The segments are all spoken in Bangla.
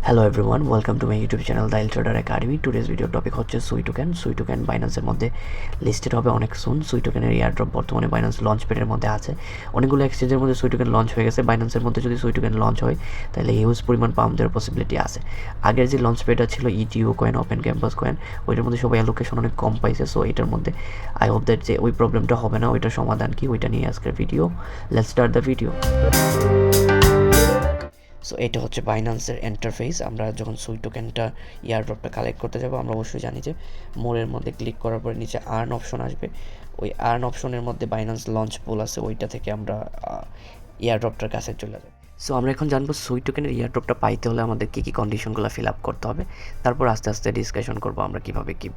Hello everyone, welcome to my YouTube channel the trader academy. Today's video topic হচ্ছে সুই টোকেন। সুই টোকেন বাইন্যান্সের মধ্যে লিস্টেড হবে অনেক সুন। সুই টোকেনের এয়ারড্রপ বর্তমানে বাইন্যান্স লঞ্চ প্যাডের মধ্যে আছে। অনেকগুলো এক্সচেঞ্জের মধ্যে সুই টোকেন লঞ্চ হয়ে গেছে। বাইন্যান্সের মধ্যে যদি সুই টোকেন লঞ্চ হয় তাহলে হিউজ পরিমাণ পাম্প দেওয়ার পসিবিলিটি আছে। আগের যে লঞ্চ প্যাডটা ছিল ইটিও কয়েন, ওপেন ক্যাম্পাস কয়েন, ওইটার মধ্যে সবাই অ্যালোকেশন অনেক কম পাইছে। সো এটার মধ্যে আই হোপ দ্যাট যে ওই প্রবলেমটা হবে না। ওইটার সমাধান কি, ওইটা নিয়ে আজকের video. Let's start the video. So এটা হচ্ছে বাইন্যান্সের ইন্টারফেস। আমরা যখন সুই টোকেনটা এয়ারড্রপটা কালেক্ট করতে যাব, আমরা অবশ্যই জানি যে মোরের মধ্যে ক্লিক করার পরে নিচে আর্ন অপশন আসবে। ওই আর্ন অপশনের মধ্যে বাইন্যান্স লঞ্চ পুল আছে, ওইটা থেকে আমরা এয়ারড্রপটার কাছে চলে যাব। সো আমরা এখন জানবো সুই টোকেনের এয়ারড্রপটা পাইতে হলে আমাদের কী কী কন্ডিশনগুলো ফিল আপ করতে হবে। তারপর আস্তে আস্তে ডিসকাশন করবো আমরা কীভাবে কী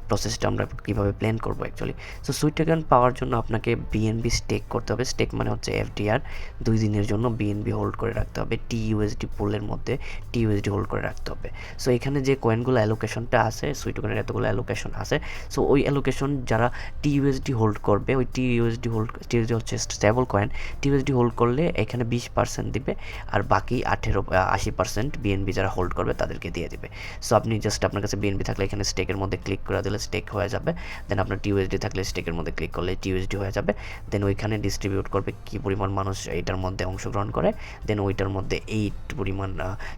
প্রসেসটা আমরা কীভাবে প্ল্যান করবো অ্যাকচুয়ালি। সো সুই টোকেন পাওয়ার জন্য আপনাকে বিএনবি স্টেক করতে হবে। স্টেক মানে হচ্ছে এফডিআর, 2 দিনের জন্য বিএনবি হোল্ড করে রাখতে হবে। টিইউএসডি পুলের মধ্যে টিইউএসডি হোল্ড করে রাখতে হবে। সো এখানে যে কয়েনগুলো অ্যালোকেশনটা আছে, সুই টোকেনের এতগুলো অ্যালোকেশন আছে। সো ওই অ্যালোকেশন যারা টিইউএসডি হোল্ড করবে, ওই টিইউএসডি হচ্ছে স্টেবল কয়েন। টিইউএসডি হোল্ড করলে এখানে 20% দিবে, আর বাকি 80% বিএনবি যারা হোল্ড করবে তাদেরকে দিয়ে দিবে। সো আপনি জাস্ট আপনার কাছে বিএনবি থাকলে এখানে স্টেকের মধ্যে ক্লিক করে দিলে স্টেক হয়ে যাবে। দেন আপনার টিইউএসডি থাকলে স্টেকের মধ্যে ক্লিক করলে টিইউএসডি হয়ে যাবে। দেন ওইখানে ডিস্ট্রিবিউট করবে কী পরিমাণ মানুষ এইটার মধ্যে অংশগ্রহণ করে। দেন ওইটার মধ্যে 8 পরিমাণ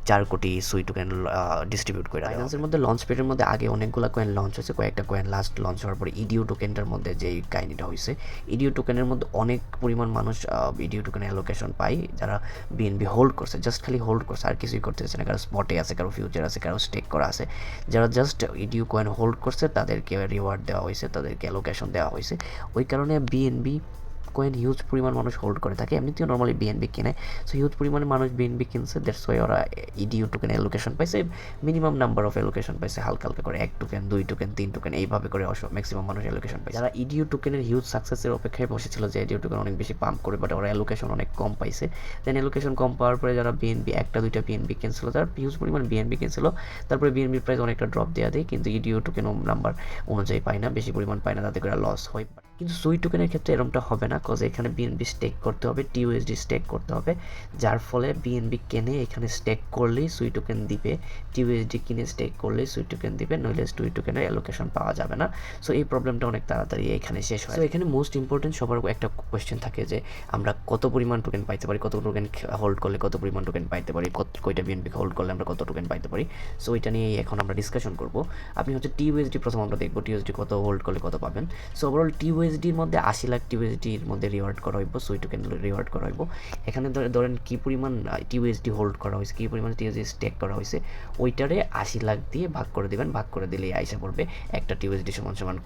4 কোটি সুই টোকেন ডিস্ট্রিবিউট করে। বাইন্যান্সের মধ্যে লঞ্চ পেডের মধ্যে আগে অনেকগুলো কয়েন লঞ্চ হয়েছে। কয়েকটা কয়েন লাস্ট লঞ্চ হওয়ার পরে ইডিও টোকেনটার মধ্যে যেই কাহিনিটা হয়েছে, ইডিও টোকেনের মধ্যে অনেক পরিমাণ মানুষ ইডিও টোকেনের অ্যালোকেশন পায় যারা বিএনবি হোল্ড করছে, জাস্ট খালি হোল্ড করছে, আর কিছুই করতেছে না। কারো স্পটে আছে, কারো ফিউচার আছে, কারো স্টেক করা আছে। যারা জাস্ট ইডিও কয়েন হোল্ড করছে তাদেরকে রিওয়ার্ড দেওয়া হয়েছে, তাদেরকে অ্যালোকেশন দেওয়া হয়েছে। ওই কারণে বিএনবি কয়েন হিউজ পরিমাণ মানুষ হোল্ড করে থাকে। এমনিতেও নর্মালি বিএনবি কিনে। সো হিউজ পরিমাণে মানুষ বিএনবি কিনছে, দ্যাটস ওয়াই ওরা ইডিও টোকেন অ্যালোকেশন পাইছে। মিনিমাম নাম্বার অফ অ্যালোকেশন পাইছে, হালকা হালকা করে 1 টোকেন, 2 টোকেন, 3 টোকেন, এইভাবে করে ম্যাক্সিমাম মানুষ অ্যালোকেশন পাইছে। যারা ইডিও টোকেনের হিউজ সাকসেসের অপেক্ষায় বসেছিল যে ইডিও টোকেন অনেক বেশি পাম্প করে, বাট ওরা অ্যালোকেশন অনেক কম পাইছে। দেন অ্যালোকেশন কম পাওয়ার পরে যারা বিএনবি 1টা 2টা বিএনবি কিনছিল, তারা হিউজ পরিমাণ বিএনবি কিনছিল, তারপরে বিএনবির প্রাইস অনেকটা ড্রপ দেওয়া দেয়, কিন্তু ইডিও টোকেন নাম্বার অনুযায়ী পায় না, বেশি পরিমাণ পায় না, তাতে করে লস হয়। কিন্তু সুই টোকেনের ক্ষেত্রে এরকমটা হবে না, কজ এখানে বিএনবি স্টেক করতে হবে, টিইউএসডি স্টেক করতে হবে, যার ফলে বিএনবি কিনে এখানে স্টেক করলেই সুই টোকেন দিবে, টিইউএসডি কিনে স্টেক করলেই সুই টোকেন দিবে, নইলে সুই টোকেনের অ্যালোকেশন পাওয়া যাবে না। সো এই প্রবলেমটা অনেক তাড়াতাড়ি এখানে শেষ হয়। সো এখানে মোস্ট ইম্পর্টেন্ট সবার একটা কোয়েশ্চেন থাকে যে আমরা কত পরিমাণ টোকেন পাইতে পারি, কত টোকেন হোল্ড করলে কত পরিমাণ টোকেন পাইতে পারি, কয়টা বিএনবি হোল্ড করলে আমরা কত টোকেন পাইতে পারি। সো এটা নিয়ে এখন আমরা ডিসকাশন করবো। আপনি হচ্ছে টিইউএসডি প্রথম আমরা দেখবো, টিইউএসডি কত হোল্ড করলে কত পাবেন। সো ওভারঅল টিইউএসডির মধ্যে 80 লাখ টিইউএসডির মধ্যে রিওয়ার্ড করা হইব, সুই টোকেন রিওয়ার্ড করা হইব। এখানে ধরেন কী পরিমাণ টিইউএসডি হোল্ড করা হয়েছে, কী পরিমাণ টিইউএসডি স্টেক করা হয়েছে, ওইটারে 80 লাখ দিয়ে ভাগ করে দেবেন। ভাগ করে দিলেই আইসা পড়বে একটা টিইউএসডি সমান সমান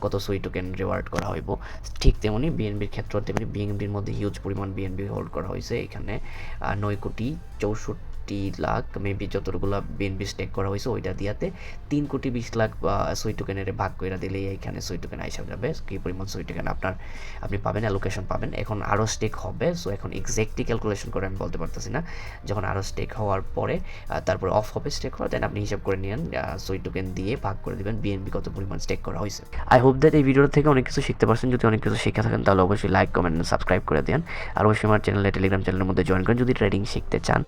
কত সুই টোকেন রিওয়ার্ড করা হইব। ঠিক তেমনি বিএনবির ক্ষেত্রে তেমনি বিএনবির মধ্যে হিউজ পরিমাণ বিএনবি হোল্ড করা হয়েছে। এখানে 9,64,00,000 মেবি যতগুলো বিএনবি স্টেক করা হয়েছে ওইটা দিয়াতে 3,20,00,000 সুই টোকেনের ভাগ করে দিলেই এখানে সুই টোকেন আইসা যাবে। কী পরিমাণ সুই টোকেন আপনি পাবেন, অ্যালোকেশন পাবেন। এখন আরও স্টেক হবে। সো এখন এক্স্যাক্টলি ক্যালকুলেশন করে আমি বলতে পারতেছি না। যখন আরও স্টেক হওয়ার পরে তারপরে অফ হবে স্টেক হওয়ার, দেন আপনি হিসাব করে নিন, সুই টোকেন দিয়ে ভাগ করে দেবেন বিএনবি কত পরিমাণ স্টেক করা হয়েছে। আই হোপ দ্যাট এই ভিডিও থেকে অনেক কিছু শিখতে পারছেন। যদি অনেক কিছু শিখে থাকেন তাহলে অবশ্যই লাইক, কমেন্ট, সাবস্ক্রাইব করে দেন। আর অবশ্যই আমার চ্যানেলে টেলিগ্রাম চ্যানেলের মধ্যে জয়েন করেন যদি ট্রেডিং শিখতে চান।